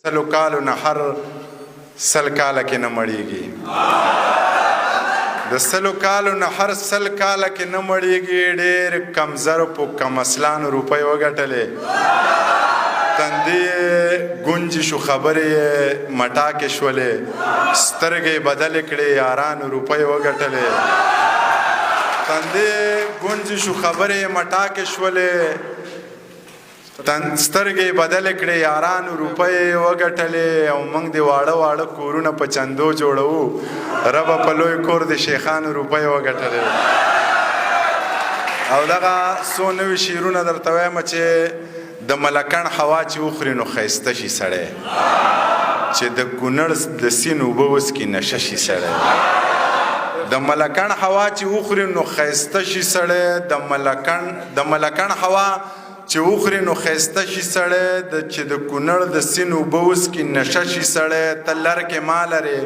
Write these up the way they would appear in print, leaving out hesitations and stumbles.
سلو کالو نه هر سل کاله کې نه مړیږي د سلو کالو نه هر سل کاله کې نه مړیږي ډېر کم زرو په کم اسلانو روپۍ وګټلې تندې ګونجې شو خبرې مټاکې شولې سترګې بدلې کړې یارانو روپۍ وګټلې تندې ګونجې شو خبرې مټاکې شولې سترګې بدلې کړې یارانو روپۍ وګټلې او موږ د واړه واړه کورونه په چندو جوړوو ربه په لوی کور د شیخانو روپۍ وګټلې او دغه څو نوي شعرونه درته وایم چې د ملکڼ هوا چې وخوري نو ښایسته شي سړی چې د کونړ د سیند اوبه وڅکي نشه شي سړی د ملکڼ هوا چې وخوري نو ښایسته شي سړی د ملکڼ هوا چې وخوري نو ښایسته شي سړی چې د کونړ د سیند اوبه وڅکي نشه شي سړی ته لر کې ما لرې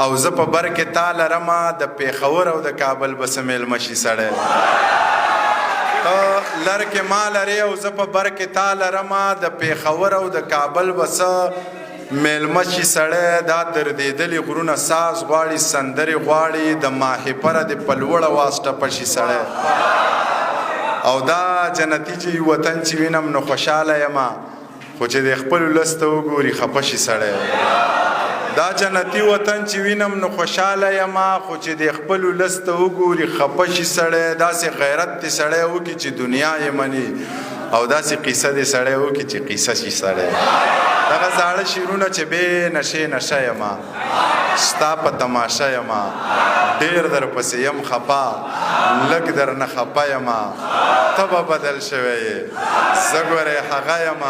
او زه په بر کې تا لرمه د پېښور او د کابل به څه میلمه شي سړی لر کې ما لرې او زه په بر کې تا لرمه د پېښور او د کابل به څه میلمه شي سړی دا دردېدلي غرونه ساز غواړي سندرې غواړي د ماهیپره د په لوړه واز ټپه شي سړی او دا جنتي چې وطن چې وینم نو خوشحاله یم خو چې د خپل ولس ته وګوري خفه شي سړی دا جنتي وطن چې وینم نو خوشحاله یم خو چې د خپل ولس ته وګوري خفه شي سړی داسې غیرت دې سړی وکړي چې دنیا یې مني او داسې قیصه دې سړی وکړي چې قیصه شي سړی دغه زاړه شعرونه چې بې نشې نشه یم ستا په تماشه یم ډېر درپسې یم خفه لږ درنه خفه یم ته به بدل شوی یې زه ګورې هغه یم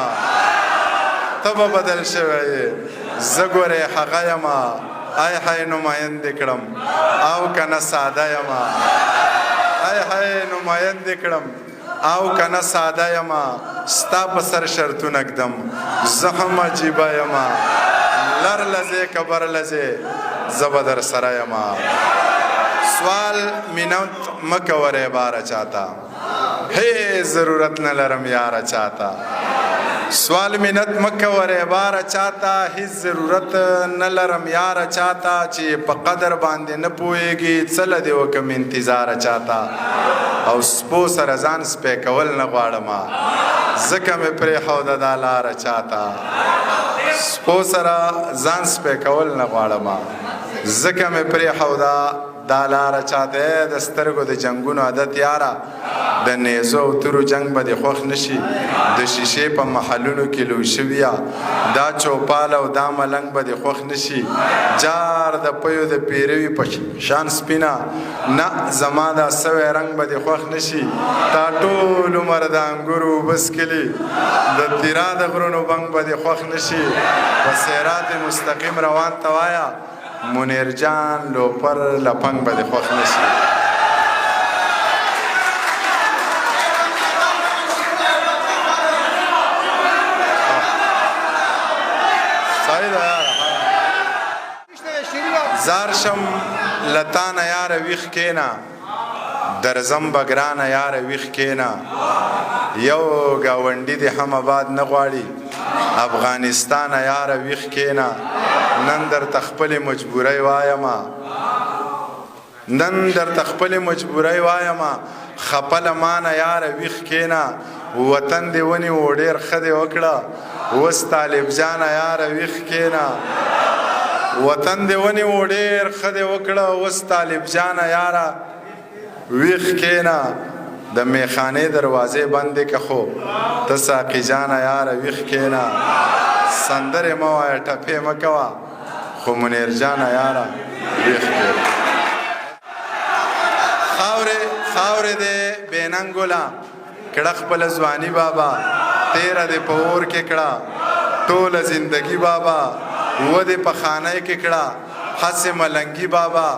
ته به بدل شوی یې زه ګورې هغه یم ای های نمایندې کړم او که نه ساده یم ای های نمایندې کړم او که نه ساده یم ستا په سر شرطونه ږدم زه هم عجیبه یم لر لځې که بر لځې زه به در سره یم سوال مینت مه کوه باره چاته هی ضرورت نه لرم یاره چاته سوال منت مکه ور بار چاته هیڅ ضرورت نه لرم یاره چاته چې په قدر باندې نه پوهیږي څه له دې وکم انتظار چاته او سپو سره ځان سپی کول نه غواړم ځکه مې پرېښوده دا لاره چاته سپو سره ځان سپی کول نه غواړم ځکه مې پرېښوده دا لاره چاته د سترګو د جنګونو عادت یاره د نیزو او تورو جنګ به دې خوښ نشي د شیشې په محلونو کې لوی شویه دا چوپال او دا ملنګ به دې خوښ نشي جار د پیو د پیروي په شان سپینه نه زما دا سوی رنګ به دې خوښ نشي تا ټول عمر د انګورو اوبه څکلي د تیرا د غرونو بنګ به دې خوښ نشي په صراط مستقیم روان ته وایه منیر جان لوپر لپنګ به دې خوښ نشي زار شم لتانه یاره ویښ کېنه درځم به ګرانه یاره ویښ کېنه یو ګاونډي دې هم آباد نه غواړي افغانستانه یاره ویښ کېنه نن درته خپلې مجبورۍ وایمه نن درته خپلې مجبورۍ وایمه خپه له مانه یاره ویښ کېنه وطن دې ونیو ډېر ښه دې وکړه اوس طالب جانه یاره ویښ کېنه وطن دې ونیو ډېر ښه دې وکړه اوس طالب جانه یاره ویښ کېنه د میخانې دروازې بندې که خو ته ساقي جانه یاره ویښ کېنه سندرې مه وایه ټپې مه کوه خو منیر جانه یاره ویښ کېنه خاورې دې بېننګوله کړه خپله ځواني بابا تیره دې په اور کې کړه ټوله زندګي بابا و دې په خانه کې کړه هسې ملنګي بابا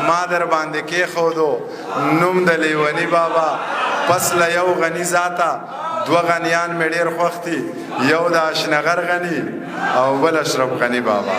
ما در باندې کېښودو نوم د لیوني بابا پس له یو غني ذاته دوه غنیان مې ډېر خوښ دي یو د اشنغر غني او بل اشرف غني بابا